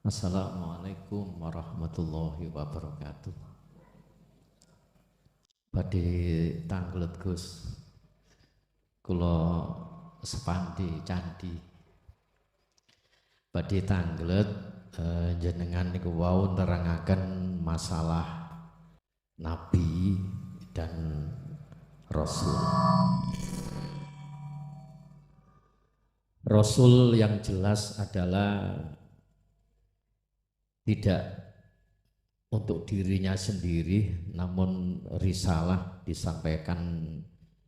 Assalamualaikum warahmatullahi wabarakatuh. Badhe tanglet Gus, kula sepandi candi. Badhe tanglet jenengan niku wau nerangaken masalah nabi dan rasul. Rasul yang jelas adalah tidak untuk dirinya sendiri, namun risalah disampaikan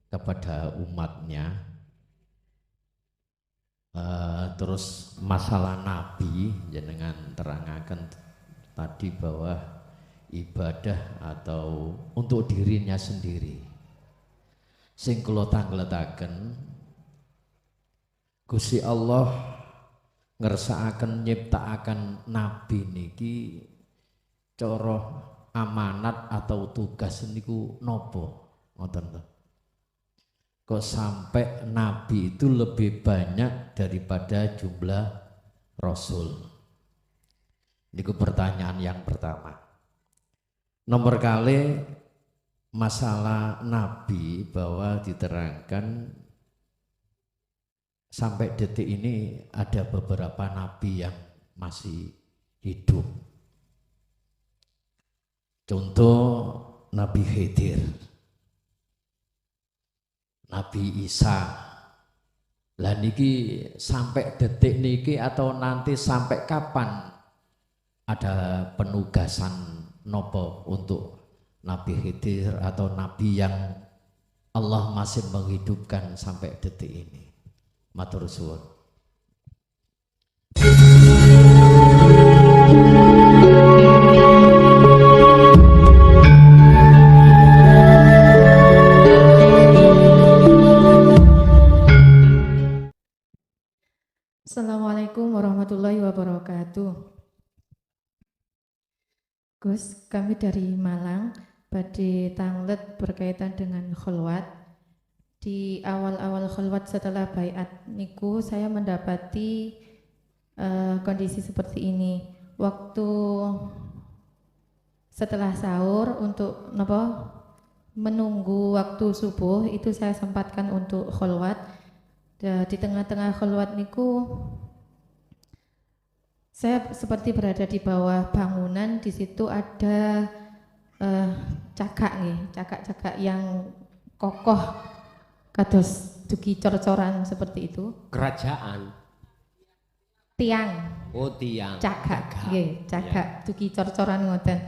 kepada umatnya. Terus masalah nabi jenengan terangaken tadi bahwa ibadah atau untuk dirinya sendiri. Sing kula tangletaken Gusti Allah ngersakaken nyiptakaken nabi niki cara amanat atau tugas niku nopo ngoten to. Kok sampai nabi itu lebih banyak daripada jumlah rasul? Niku pertanyaan yang pertama. Nomor kali masalah nabi bahwa diterangkan sampai detik ini ada beberapa nabi yang masih hidup. Contoh Nabi Khidir, Nabi Isa. Lah niki sampai detik niki atau nanti sampai kapan ada penugasan nopo untuk Nabi Khidir atau nabi yang Allah masih menghidupkan sampai detik ini? Matur suwun. Assalamualaikum warahmatullahi wabarakatuh. Gus, kami dari Malang, badhe tanglet berkaitan dengan kholwat. Di awal-awal kholwat setelah baiat niku saya mendapati kondisi seperti ini. Waktu setelah sahur untuk menunggu waktu subuh itu saya sempatkan untuk kholwat. Di tengah-tengah kholwat niku saya seperti berada di bawah bangunan. Di situ ada cakak yang kokoh kados dugi cor-coran seperti itu. Kerajaan. Tiang. Oh, tiang. Cakak, nggih, cakak dugi cor-coran ngoten.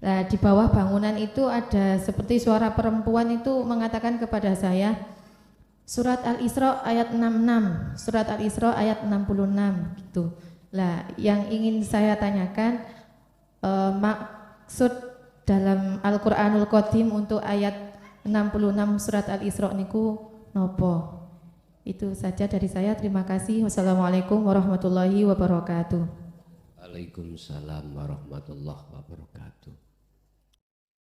Nah, di bawah bangunan itu ada seperti suara perempuan itu mengatakan kepada saya, Surat Al-Isra ayat 66, Surat Al-Isra ayat 66 gitu. Lah, yang ingin saya tanyakan maksud dalam Al-Qur'anul Qadim untuk ayat 66 Surat Al-Isra niku nopo? Itu saja dari saya. Terima kasih. Wassalamualaikum warahmatullahi wabarakatuh. Waalaikumsalam warahmatullahi wabarakatuh.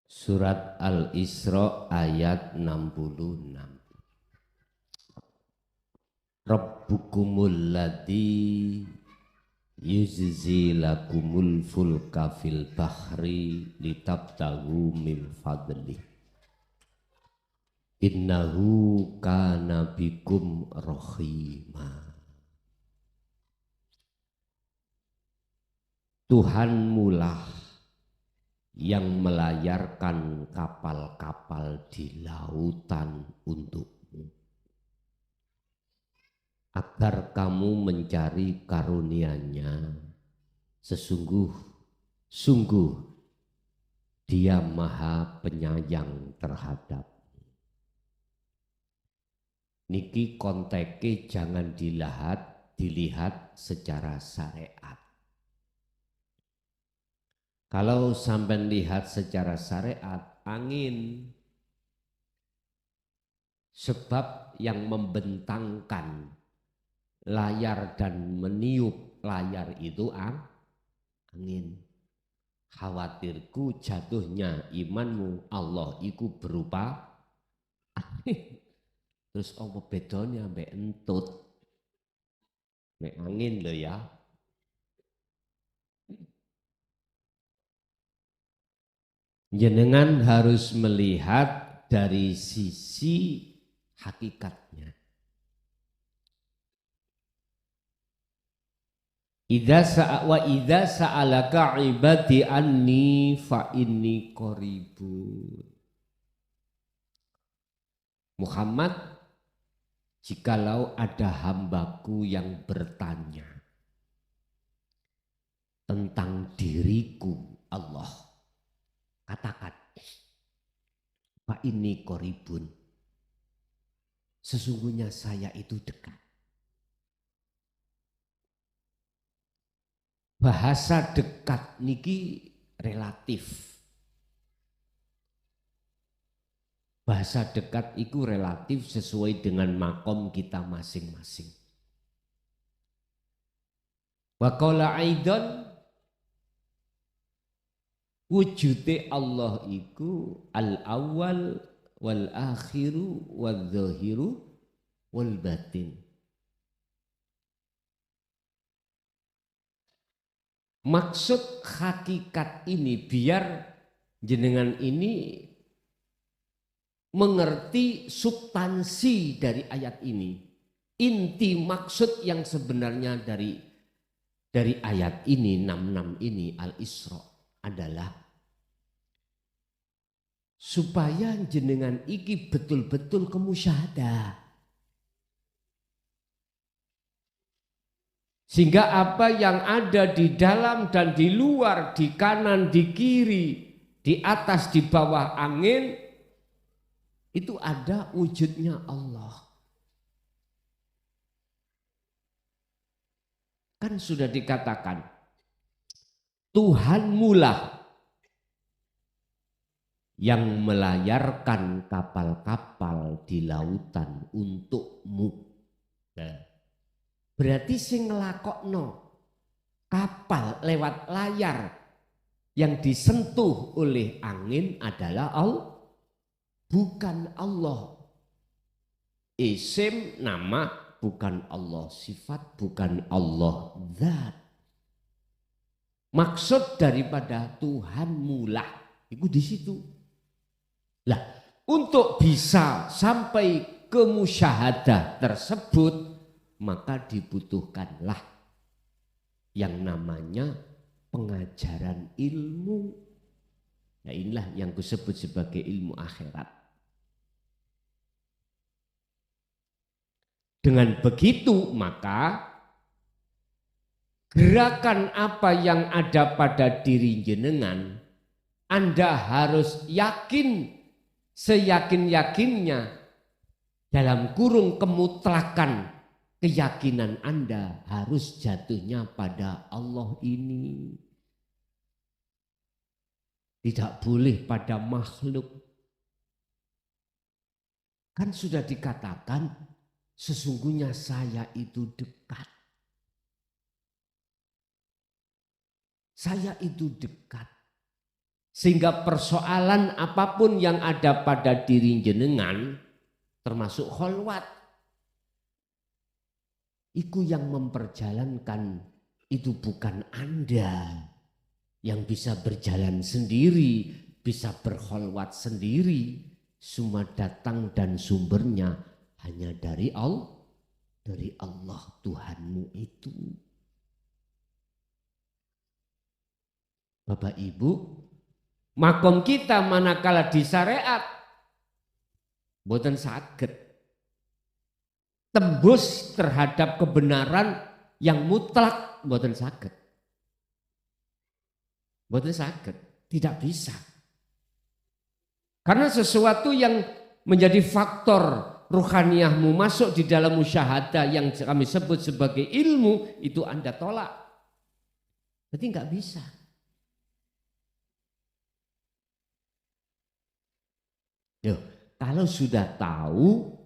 Surat Al-Isra ayat 66. Rabbukumul ladzi yujzi lakumul fulka fil bahri litabtaghu min fadli. Innahu kana bikum rahima. Tuhanmulah yang melayarkan kapal-kapal di lautan untukmu, agar kamu mencari karunia-Nya. Sungguh Dia Maha Penyayang terhadap. Niki konteke jangan dilihat secara syariat. Kalau sampai lihat secara syariat, angin. Sebab yang membentangkan layar dan meniup layar itu angin. Khawatirku jatuhnya imanmu, Allah iku berupa angin. Terus apa bedanya mbek entut? Mbek angin lho ya. jenengan harus melihat dari sisi hakikatnya. Idza sa'alaka ibadi anni fa inni qaribun. Muhammad, jikalau ada hambaku yang bertanya tentang diriku Allah, katakan fa inni qaribun, sesungguhnya saya itu dekat. Bahasa dekat niki relatif. Bahasa dekat itu relatif sesuai dengan makom kita masing-masing. Wa qala aidan, wujude Allah iku al-awwal wal akhiru wal zahiru wal batin. Maksud hakikat ini biar jenengan ini mengerti substansi dari ayat ini. Inti maksud yang sebenarnya dari ayat ini 66 ini Al-Isra adalah supaya jenengan iki betul-betul kemusyahadah. Sehingga apa yang ada di dalam dan di luar, di kanan, di kiri, di atas, di bawah angin, itu ada wujudnya Allah. Kan sudah dikatakan, Tuhanmulah yang melayarkan kapal-kapal di lautan untukmu. Berarti sing nglakokno kapal lewat layar yang disentuh oleh angin adalah Allah, bukan Allah. Isim nama bukan Allah, sifat bukan Allah, zat. Maksud daripada Tuhanmulah itu di situ. Lah, untuk bisa sampai ke musyahadah tersebut maka dibutuhkanlah yang namanya pengajaran ilmu. Nah, inilah yang disebut sebagai ilmu akhirat. Dengan begitu maka gerakan apa yang ada pada diri jenengan, Anda harus yakin seyakin-yakinnya dalam kurung kemutlakan. Keyakinan Anda harus jatuhnya pada Allah ini. Tidak boleh pada makhluk. Kan sudah dikatakan sesungguhnya saya itu dekat. Saya itu dekat. Sehingga persoalan apapun yang ada pada diri jenengan termasuk kholwat. Itu yang memperjalankan, itu bukan Anda yang bisa berjalan sendiri, bisa berkholwat sendiri. Semua datang dan sumbernya hanya dari Allah Tuhanmu itu. Bapak Ibu, makom kita manakala di syariat boten saged tembus terhadap kebenaran yang mutlak, mboten saged. Mboten saged, tidak bisa. Karena sesuatu yang menjadi faktor ruhaniyahmu masuk di dalam musyahadah yang kami sebut sebagai ilmu, itu Anda tolak. Berarti nggak bisa. Yo, kalau sudah tahu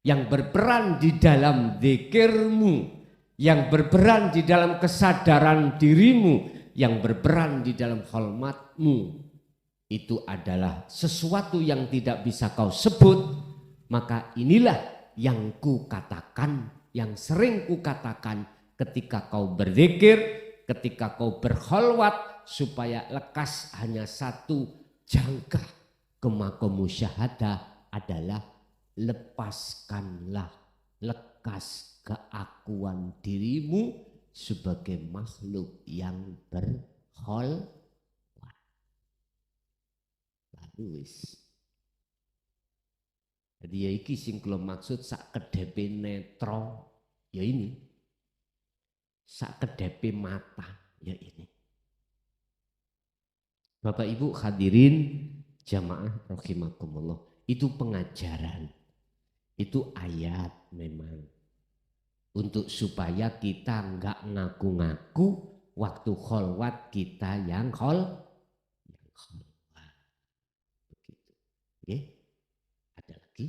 yang berperan di dalam zikirmu, yang berperan di dalam kesadaran dirimu, yang berperan di dalam hormatmu, itu adalah sesuatu yang tidak bisa kau sebut, maka inilah yang ku katakan, yang sering ku katakan ketika kau berzikir, ketika kau berkholwat supaya lekas hanya satu jangka ke maqam musyahadah adalah lepaskanlah, lekas keakuan dirimu sebagai makhluk yang berkholwat. Lalu wis. Jadi ya iki sing kula maksud sak kedepe netra ya ini. Sak kedepe mata ya ini. Bapak Ibu hadirin jamaah rahimakumullah, itu pengajaran. Itu ayat memang. Untuk supaya kita enggak ngaku-ngaku waktu kholwat kita yang kholwat. Begitu. Oke? Ada lagi?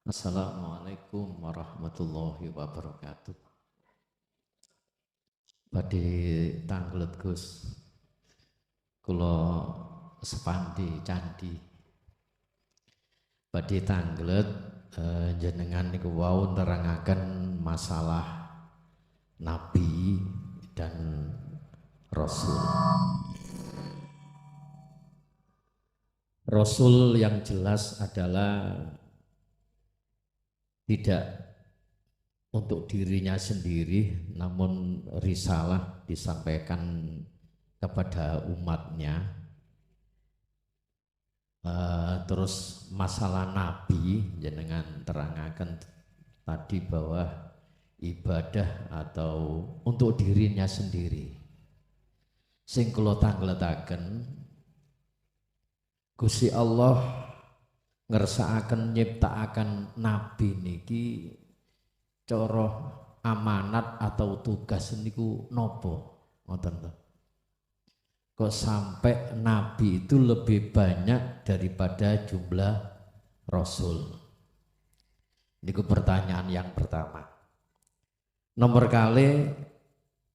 Assalamualaikum warahmatullahi wabarakatuh. Badhe tanglet Gus, kula sepandi candi. Badhe tanglet jenengan niku wau nerangaken masalah nabi dan rasul. Rasul yang jelas adalah tidak untuk dirinya sendiri, namun risalah disampaikan kepada umatnya. Terus masalah nabi jenengan terangaken tadi bahwa ibadah atau untuk dirinya sendiri. Sing kula tangletaken Gusti Allah ngersakaken nyiptakaken nabi niki cara amanat atau tugas niku nopo ngoten to. Kok sampai nabi itu lebih banyak daripada jumlah rasul. Niku pertanyaan yang pertama. Nomor kali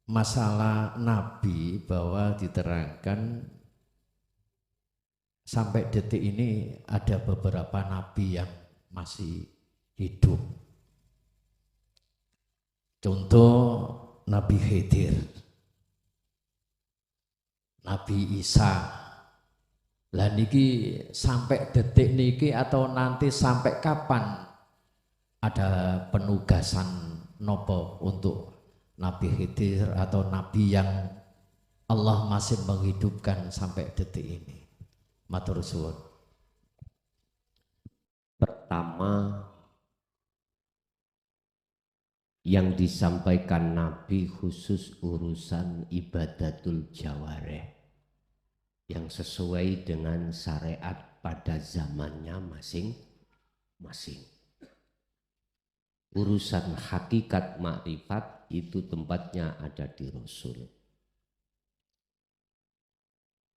masalah nabi bahwa diterangkan sampai detik ini ada beberapa nabi yang masih hidup. Contoh Nabi Khidir, Nabi Isa. Lah niki sampai detik niki atau nanti sampai kapan ada penugasan nopo untuk Nabi Khidir atau nabi yang Allah masih menghidupkan sampai detik ini? Matur suwun. Pertama, yang disampaikan Nabi khusus urusan ibadatul jawareh yang sesuai dengan syariat pada zamannya masing-masing. Urusan hakikat makrifat itu tempatnya ada di Rasul.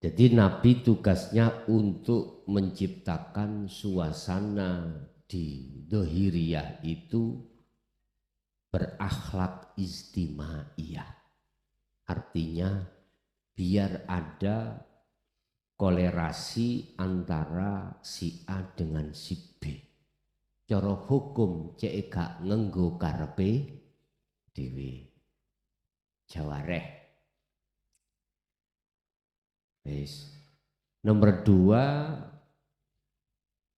Jadi Nabi tugasnya untuk menciptakan suasana di dohiriyah itu berakhlak istimaiyah. Artinya biar ada kolerasi antara si A dengan si B. Cara hukum cek gak ngenggo karepe dhewe. Jawareh. Yes. Nomor 2,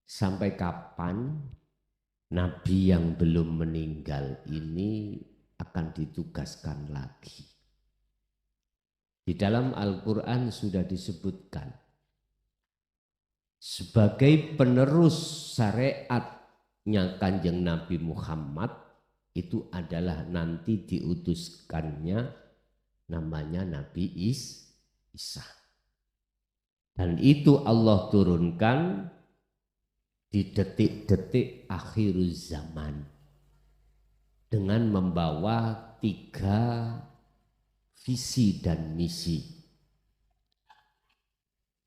sampai kapan Nabi yang belum meninggal ini akan ditugaskan lagi. Di dalam Al-Quran sudah disebutkan sebagai penerus syariatnya Kanjeng Nabi Muhammad itu adalah nanti diutuskannya namanya Nabi Isa. Dan itu Allah turunkan di detik-detik akhir zaman dengan membawa 3 visi dan misi.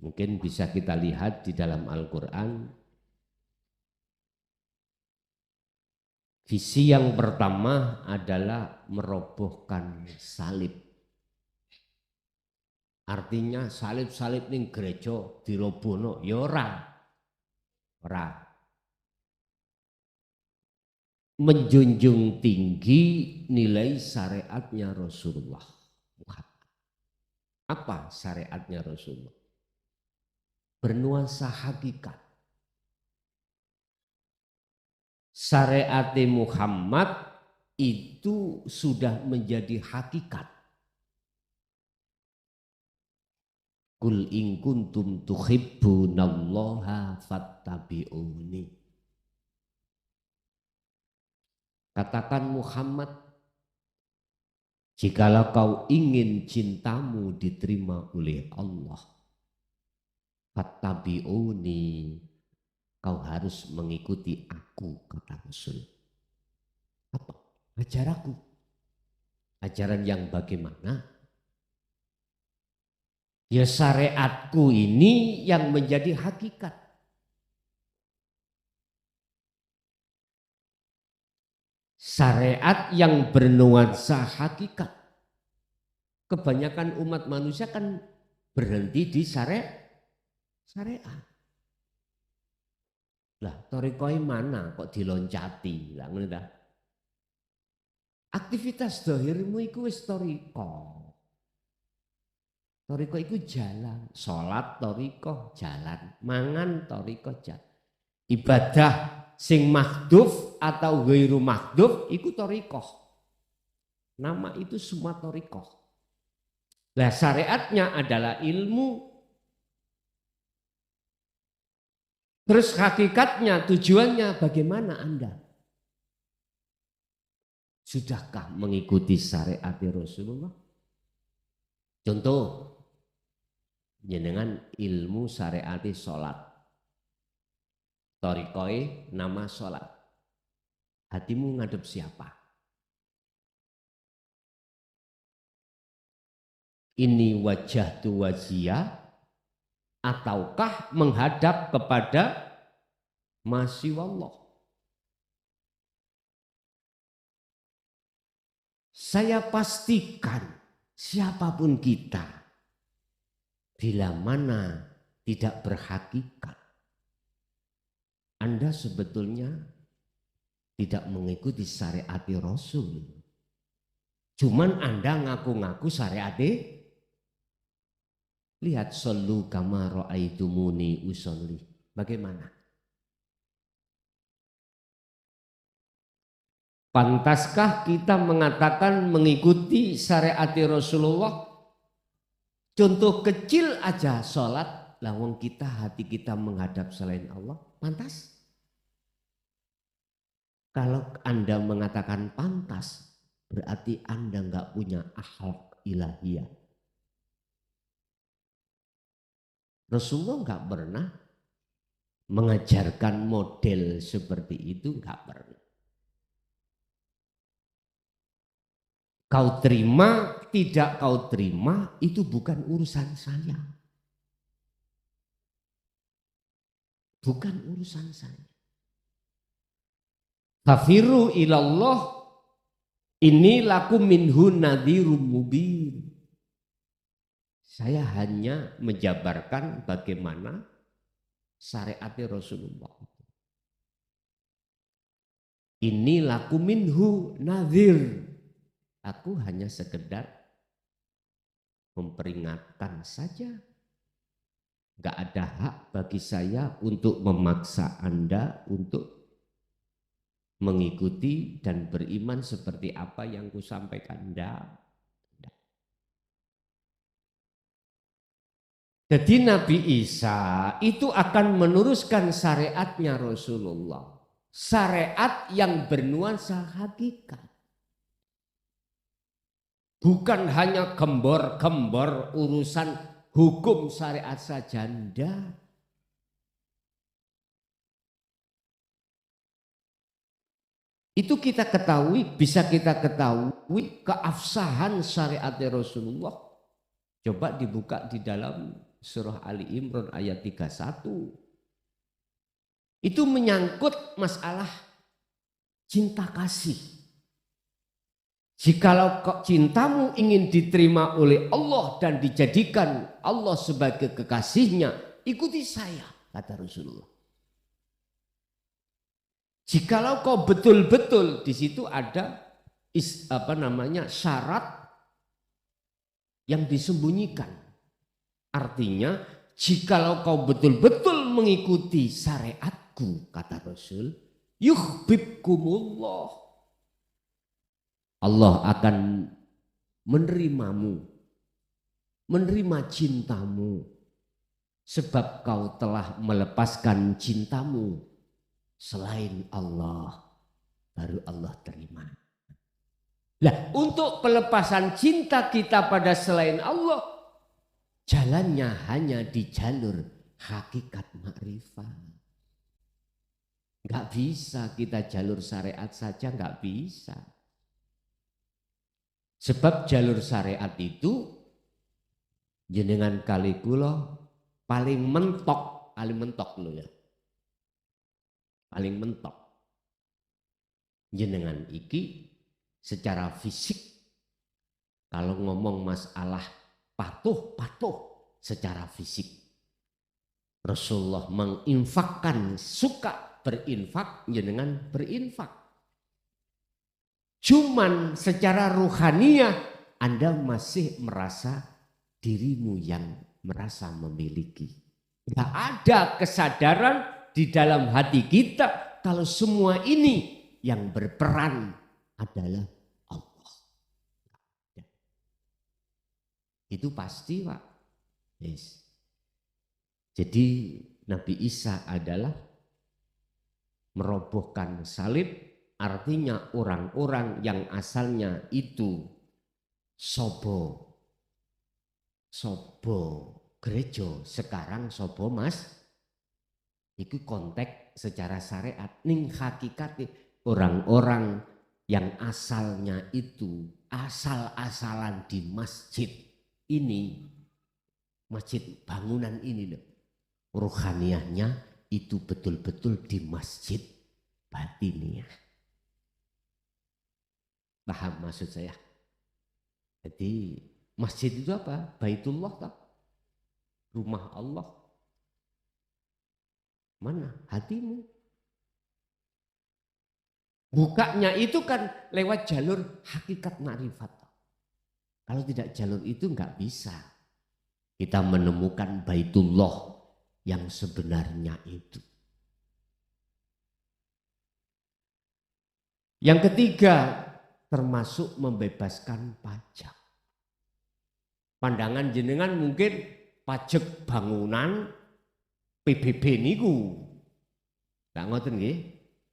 Mungkin bisa kita lihat di dalam Al-Quran. Visi yang pertama adalah merobohkan salib. Artinya salib-salib ning gereja dirobohno ya ora. Ora. Menjunjung tinggi nilai syariatnya Rasulullah Muhammad. Apa syariatnya Rasulullah? Bernuansa hakikat. Syariat Muhammad itu sudah menjadi hakikat. Kul in kuntum tuhibbunallaha fattabi'uni. Katakan Muhammad, jikalau kau ingin cintamu diterima oleh Allah, fattabi'uni, kau harus mengikuti aku, kata Rasul. Apa? Ajar aku. Ajaran yang bagaimana? Ya syariatku ini yang menjadi hakikat. Syariat yang bernuansa hakikat. Kebanyakan umat manusia kan berhenti di syariat. Lah torikoi mana kok diloncati? Lah ngono ta. Aktivitas dohirmu iku wis toriko. Toriko iku jalan, salat toriko jalan, mangan toriko jalan. Ibadah sing mahdhuf atau ghairu mahdhuf iku torikoh. Nama itu semua torikoh. Lah syariatnya adalah ilmu. Terus hakikatnya, tujuannya bagaimana Anda? Sudahkah mengikuti syariat Rasulullah? Contoh, jenengan ilmu syariat sholat. Torikoi nama sholat. Hatimu ngadep siapa? Ini wajah tu wajiyah ataukah menghadap kepada Masya Allah? Saya pastikan siapapun kita bila mana tidak berhakikat, Anda sebetulnya tidak mengikuti syariat Rasul. Cuman Anda ngaku-ngaku syariat. Lihat sallu kama ra'aitumuni usolli. Bagaimana? Pantaskah kita mengatakan mengikuti syariat Rasulullah? Contoh kecil aja sholat, lawang kita hati kita menghadap selain Allah, pantas? Kalau Anda mengatakan pantas, berarti Anda nggak punya akhlak ilahiyah. Rasulullah nggak pernah mengajarkan model seperti itu, nggak pernah. Kau terima, tidak kau terima, itu bukan urusan saya. Bukan urusan saya. Fafiru ilallah, ini laku minhu nadhirum mubin. Saya hanya menjabarkan bagaimana syariat Rasulullah. Ini laku minhu nadhir. Aku hanya sekedar memperingatkan saja. Gak ada hak bagi saya untuk memaksa Anda untuk mengikuti dan beriman seperti apa yang kusampaikan. Jadi Nabi Isa itu akan meneruskan syariatnya Rasulullah. Syariat yang bernuansa hakikat. Bukan hanya gembor-gembor urusan hukum syariat saja. Itu kita ketahui, bisa kita ketahui keabsahan syariat Rasulullah. Coba dibuka di dalam surah Ali Imran ayat 31. Itu menyangkut masalah cinta kasih. Jikalau cintamu ingin diterima oleh Allah dan dijadikan Allah sebagai kekasihnya, ikuti saya, kata Rasulullah. Jikalau kau betul-betul di situ ada syarat yang disembunyikan. Artinya jikalau kau betul-betul mengikuti syariatku, kata Rasul, yuhibbukumullah. Allah akan menerimamu, menerima cintamu, sebab kau telah melepaskan cintamu selain Allah, baru Allah terima. Nah, untuk pelepasan cinta kita pada selain Allah, jalannya hanya di jalur hakikat makrifat. Enggak bisa kita jalur syariat saja, enggak bisa. Sebab jalur syariat itu jenengan kali kula paling mentok lho ya. Paling mentok. Jenengan iki secara fisik kalau ngomong masalah patuh secara fisik. Rasulullah menginfakkan, suka berinfak, jenengan berinfak. Cuman secara ruhaniyah Anda masih merasa dirimu yang merasa memiliki. Tidak ada kesadaran di dalam hati kita kalau semua ini yang berperan adalah Allah. Itu pasti, Pak. Yes. Jadi Nabi Isa adalah merobohkan salib, artinya orang-orang yang asalnya itu sobo gereja, sekarang sobo mas. Itu konteks secara syariat. Ning hakikatnya orang-orang yang asalnya itu asal-asalan di masjid ini, masjid bangunan ini loh, ruhaniyahnya itu betul-betul di masjid batiniyah. Paham maksud saya? Jadi masjid itu apa? Baitullah tak? Rumah Allah. Mana hatimu? Bukanya itu kan lewat jalur hakikat makrifat. Kalau tidak jalur itu enggak bisa kita menemukan Baitullah yang sebenarnya itu. Yang ketiga, termasuk membebaskan pajak. Pandangan jenengan mungkin pajak bangunan PBB niku. Enggak ngoten nggih?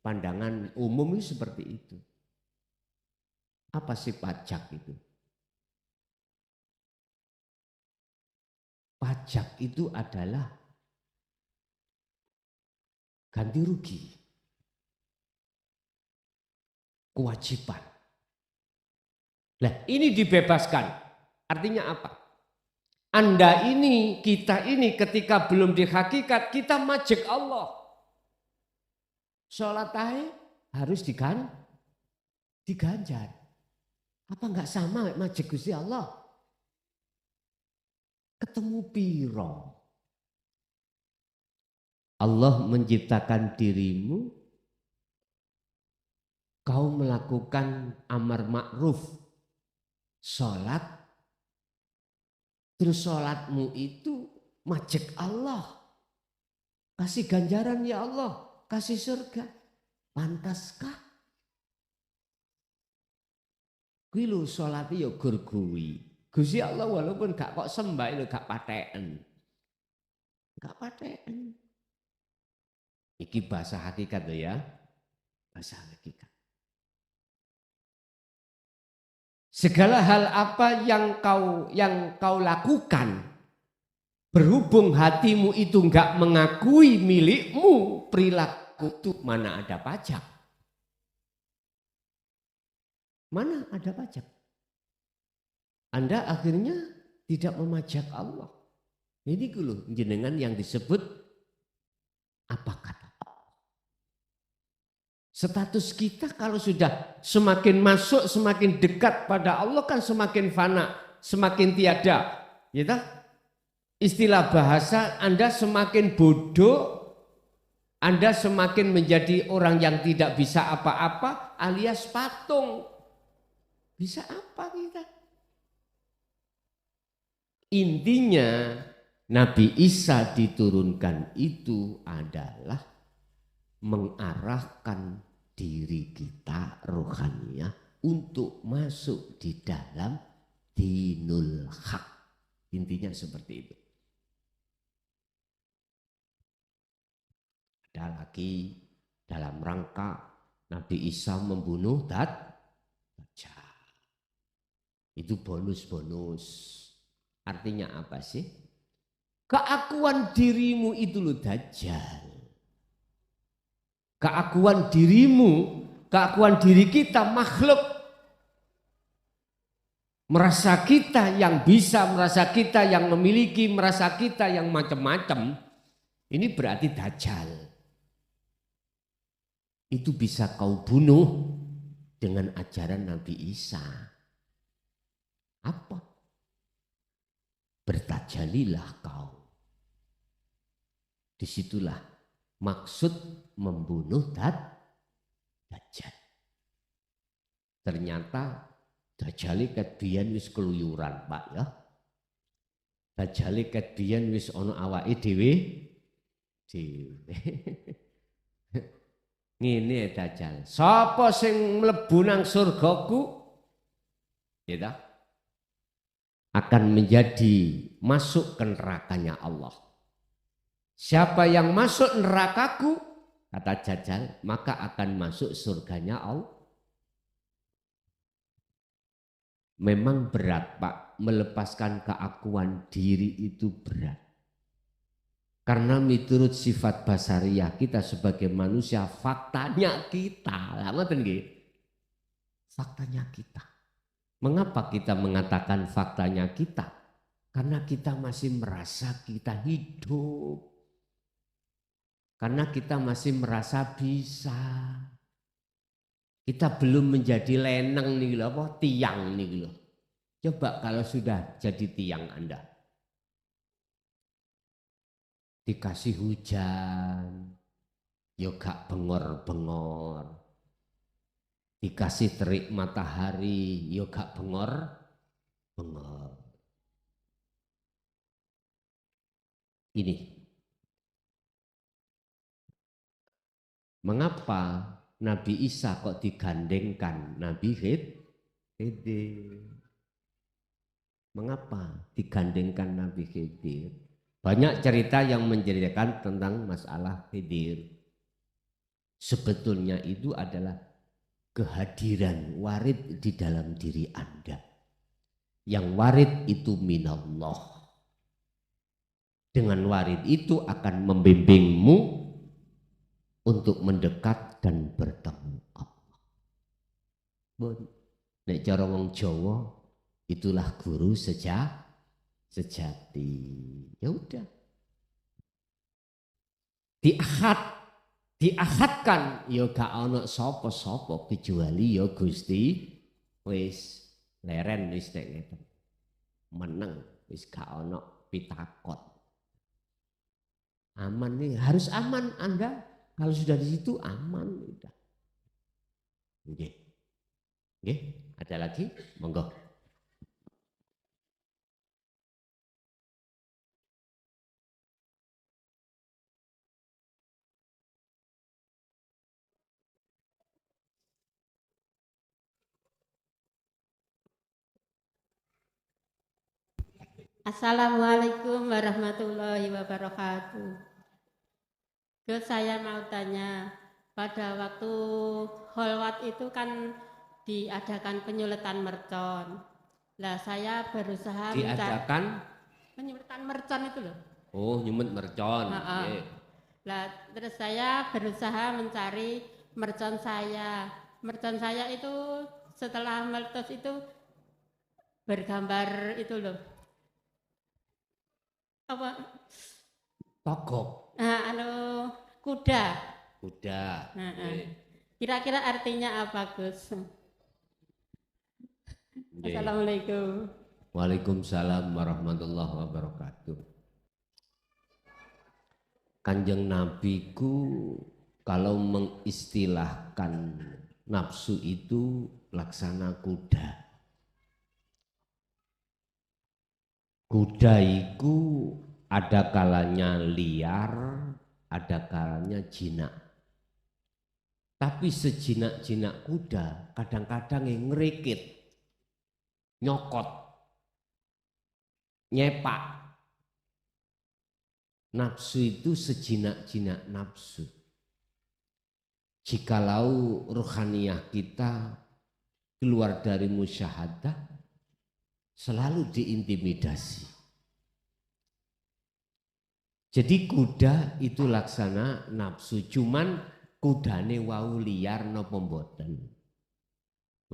Pandangan umum itu seperti itu. Apa sih pajak itu? Pajak itu adalah ganti rugi, kewajiban. Nah, ini dibebaskan. Artinya apa? Anda ini, kita ini ketika belum di hakikat, kita majek Allah. Sholat harus diganjar. Apa enggak sama majek Gusti Allah? Ketemu piro. Allah menciptakan dirimu, kau melakukan amar ma'ruf, sholat, terus sholatmu itu majek Allah. Kasih ganjaran ya Allah, kasih surga. Pantaskah? Kuwi lho sholati ya gur kuwi. Gusti Allah walaupun gak kok sembah lho gak patheken. Gak patheken. Iki bahasa hakikat lho ya. Bahasa hakikat. Segala hal apa yang kau lakukan, berhubung hatimu itu enggak mengakui milikmu, perilaku itu mana ada pajak? Mana ada pajak? Anda akhirnya tidak memajak Allah. Ini dulu jenengan yang disebut apa kata Allah. Status kita kalau sudah semakin masuk, semakin dekat pada Allah kan semakin fana, semakin tiada. Ya, istilah bahasa Anda semakin bodoh, Anda semakin menjadi orang yang tidak bisa apa-apa alias patung. Bisa apa kita? Intinya Nabi Isa diturunkan itu adalah mengarahkan diri kita rohaniah untuk masuk di dalam dinul haq. Intinya seperti itu. Ada lagi dalam rangka Nabi Isa membunuh Dajjal. Itu bonus-bonus. Artinya apa sih? Keakuan dirimu itu loh Dajjal. Keakuan dirimu, keakuan diri kita makhluk. Merasa kita yang bisa, merasa kita yang memiliki, merasa kita yang macam-macam. Ini berarti Dajjal. Itu bisa kau bunuh dengan ajaran Nabi Isa. Apa? Bertajalilah kau. Disitulah maksud membunuh Dajjal. Ternyata Dajjal ket biyen wis keluyuran, Pak ya. Dajjal ket biyen wis ana awake dhewe. Ngene Dajjal. Sapa sing mlebu nang surgaku? Ya ta? Akan menjadi masuk ke nerakanya Allah. Siapa yang masuk nerakaku, kata Dajjal, maka akan masuk surganya Allah. Memang berat Pak, melepaskan keakuan diri itu berat. Karena menurut sifat basariyah kita sebagai manusia, faktanya kita. Faktanya kita. Mengapa kita mengatakan faktanya kita? Karena kita masih merasa kita hidup. Karena kita masih merasa bisa. Kita belum menjadi leneng nih loh, apa tiang nih loh. Coba kalau sudah jadi tiang Anda. Dikasih hujan, ya gak bengor-bengor. Dikasih terik matahari, ya gak bengor-bengor. Ini. Mengapa Nabi Isa kok digandengkan Nabi Khidir? Mengapa digandengkan Nabi Khidir? Banyak cerita yang menceritakan tentang masalah Khidir. Sebetulnya itu adalah kehadiran warid di dalam diri Anda. Yang warid itu minallah. Dengan warid itu akan membimbingmu untuk mendekat dan bertemu Allah. Nek cara wong Jawa itulah guru sejati. Ya udah. Diakadkan ya gak ana sapa-sapa kecuali ya Gusti wis leren wis nek ngeten. Meneng wis gak ana pitakon. Aman nih, harus aman Anda. Kalau sudah di situ aman udah. Nggih. Nggih, ada lagi? Monggo. Assalamualaikum warahmatullahi wabarakatuh. Terus saya mau tanya, pada waktu kholwat itu kan diadakan penyuletan mercon. Lah saya berusaha diadakan penyuletan mercon itu loh. Oh, nyumet mercon. Yeah. Lah terus saya berusaha mencari mercon saya. Mercon saya itu setelah meletus itu bergambar itu loh. Apa? Togok. Kuda. Kuda. Kira-kira artinya apa, Gus? Assalamualaikum. Waalaikumsalam warahmatullahi wabarakatuh. Kanjeng Nabi ku kalau mengistilahkan nafsu itu laksana kuda. Kuda itu ada kalanya liar, ada kalanya jinak. Tapi sejinak-jinak kuda kadang-kadang yang ngerikit, nyokot, nyepak. Nafsu itu sejinak-jinak nafsu. Jikalau rohaniyah kita keluar dari musyahadah, selalu diintimidasi. Jadi kuda itu laksana nafsu, cuman kudane wau liar napa mboten.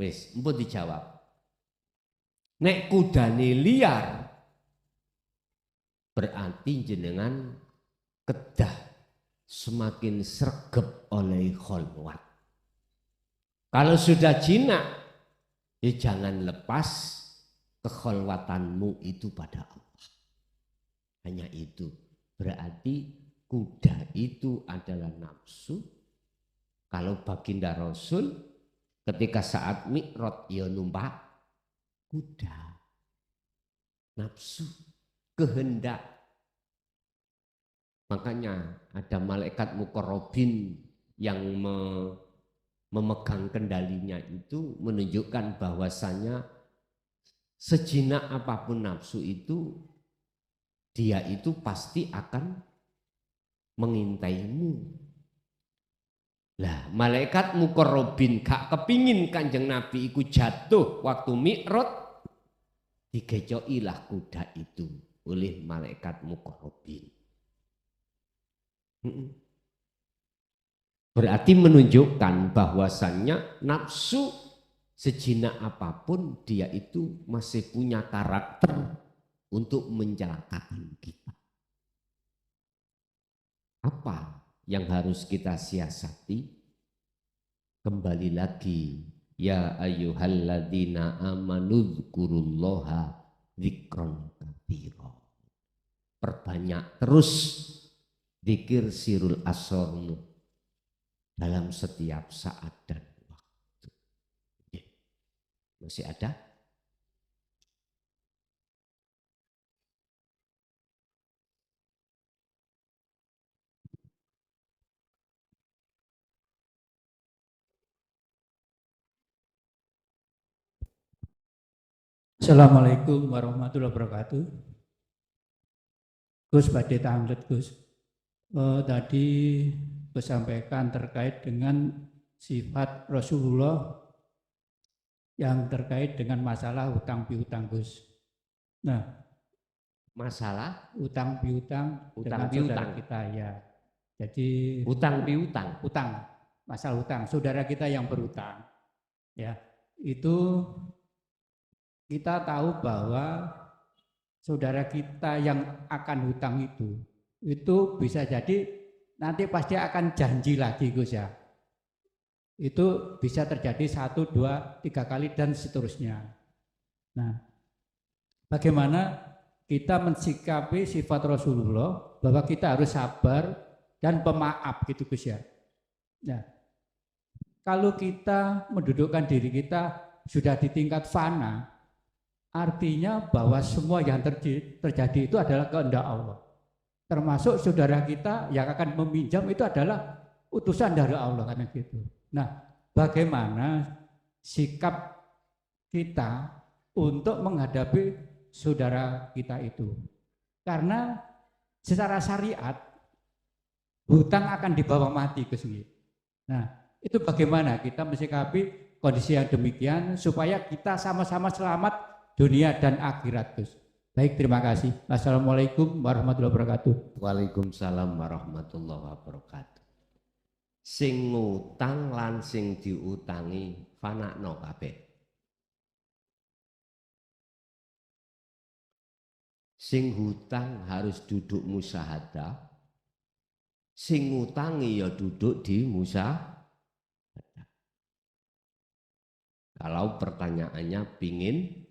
Wis, empun dijawab. Nek kudane liar berarti jenengan kedah semakin sregep oleh kholwat. Kalau sudah jinak, ya jangan lepas kekholwatanmu itu pada Allah. Hanya itu. Berarti kuda itu adalah nafsu. Kalau baginda Rasul ketika saat mi'raj ya numpak kuda. Nafsu, kehendak. Makanya ada malaikat muqarrabin yang memegang kendalinya itu menunjukkan bahwasanya sejinak apapun nafsu itu, dia itu pasti akan mengintaimu. Lah, malaikat muqarrabin gak kepingin Kanjeng Nabi iku jatuh waktu mi'raj, digecokilah kuda itu oleh malaikat muqarrabin. Berarti menunjukkan bahwasannya nafsu sejinak apapun dia itu masih punya karakter untuk mencelakakan kita. Apa yang harus kita siasati? Kembali lagi, ya ayyuhalladzina amanu dzkurullaha dzikron katsira. Perbanyak terus zikir sirul asrarmu dalam setiap saat dan waktu. Masih ada? Assalamualaikum warahmatullahi wabarakatuh. Gus badhe tanglet Gus. Tadi Gus sampaikan terkait dengan sifat Rasulullah yang terkait dengan masalah utang piutang Gus. Nah, Masalah utang piutang utang dengan piutang saudara kita ya. Jadi utang piutang. utang, masalah utang, saudara kita yang berutang. Ya, itu kita tahu bahwa saudara kita yang akan hutang itu bisa jadi nanti pasti akan janji lagi Gus ya. Itu bisa terjadi 1, 2, 3 kali dan seterusnya. Nah, bagaimana kita mensikapi sifat Rasulullah bahwa kita harus sabar dan pemaaf gitu Gus ya. Nah, kalau kita mendudukkan diri kita sudah di tingkat fana, artinya bahwa semua yang terjadi itu adalah kehendak Allah. Termasuk saudara kita yang akan meminjam itu adalah utusan dari Allah kan gitu. Nah, bagaimana sikap kita untuk menghadapi saudara kita itu? Karena secara syariat hutang akan dibawa mati Gus. Nah, itu bagaimana kita mensikapi kondisi yang demikian supaya kita sama-sama selamat dunia dan akhirat Gus. Baik, terima kasih. Wassalamualaikum warahmatullahi wabarakatuh. Waalaikumsalam warahmatullahi wabarakatuh. Sing ngutang lan sing diutangi fanakno kabeh. Sing hutang harus duduk musyahadah. Sing ngutangi ya duduk di musyahadah. Kalau pertanyaannya pingin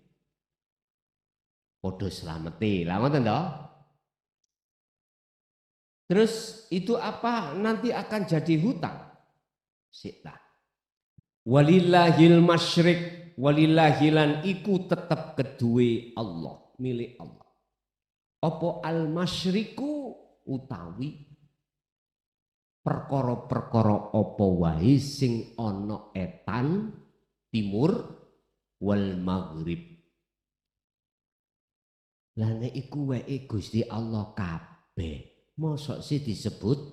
podo slameti, lah ngoten to? Terus itu apa? Nanti akan jadi hutang. Sita. Walillahil masyrik, walillahilan iku tetap kedue Allah, milik Allah. Apa al masyriku utawi perkara-perkara apa wae sing ana etan timur wal maghrib. Lah nek iku wae Gusti Allah kabeh. Mosok sih disebut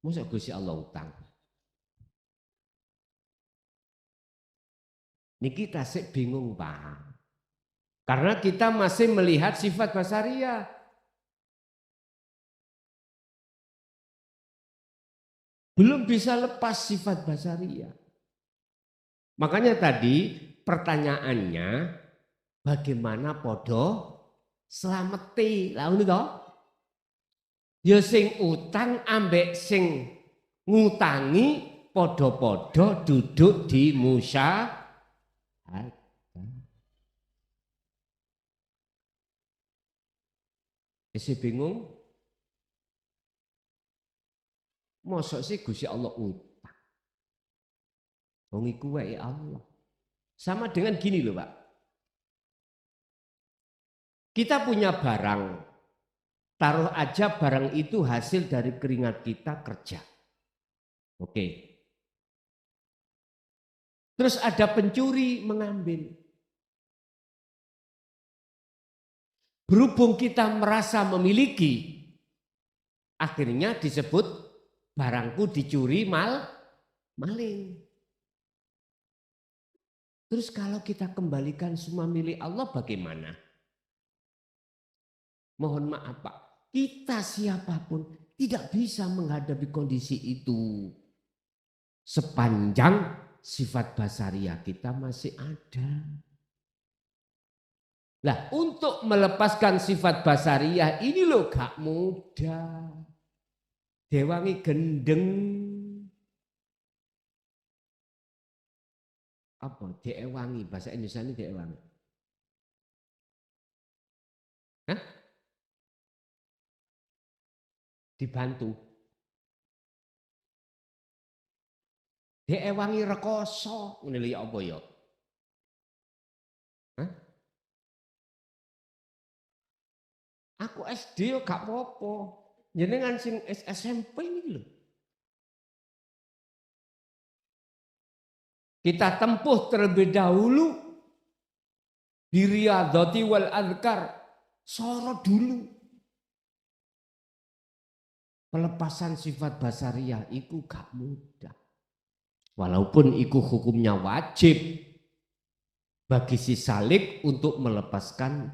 mosok Gusti Allah utang. Niki tasik bingung Pak. Karena kita masih melihat sifat basariyah. Belum bisa lepas sifat basariyah. Makanya tadi pertanyaannya bagaimana podo selameti lalu toh? Ya sing utang ambek sing ngutangi podo-podo duduk di musyahadah. Isi bingung? Mosok sih Gusti Allah utang. Wong iku wae Allah. Sama dengan gini loh Pak. Kita punya barang. Taruh aja barang itu hasil dari keringat kita kerja. Oke. Terus ada pencuri mengambil. Berhubung kita merasa memiliki, akhirnya disebut barangku dicuri maling. Terus kalau kita kembalikan semua milik Allah bagaimana? Mohon maaf Pak. Kita siapapun tidak bisa menghadapi kondisi itu sepanjang sifat basariyah kita masih ada. Nah, untuk melepaskan sifat basariyah ini loh gak mudah. Dewangi gendeng. Apa? Dewangi, bahasa Indonesia ini dewangi. Hah? Dibantu. Dewangi rekoso. Ini apa ya? Hah? Aku SD gak apa-apa. Jenengan sing SMP ini loh. Kita tempuh terlebih dahulu di riyadhati wal adhkar. Soro dulu. Pelepasan sifat basariyah itu gak mudah. Walaupun itu hukumnya wajib bagi si salik untuk melepaskan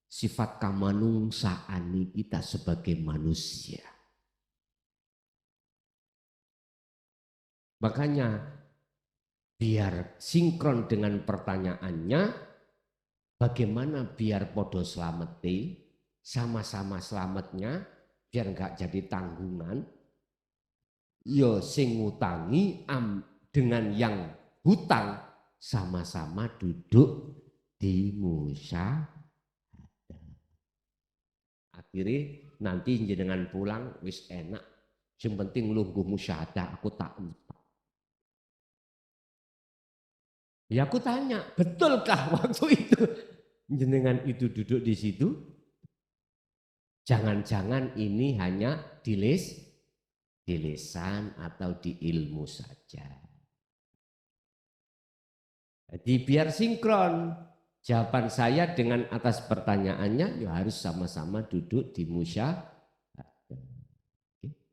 sifat kamanungsaan kita sebagai manusia. Makanya biar sinkron dengan pertanyaannya, bagaimana biar podo selameti, sama-sama selamatnya, biar enggak jadi tanggungan. Yo sing ngutangi dengan yang hutang sama-sama duduk di musyahadah. Akhirnya nanti jenengan pulang wis enak. Yang penting lungguh musyahadah aku tak utang. Ya aku tanya, betulkah waktu itu jenengan itu duduk di situ? Jangan-jangan ini hanya di lisan atau di ilmu saja. Jadi biar sinkron jawaban saya dengan atas pertanyaannya, ya harus sama-sama duduk di musyahadah.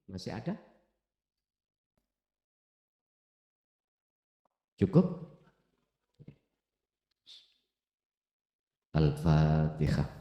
Masih ada? Cukup? Al-Fatihah.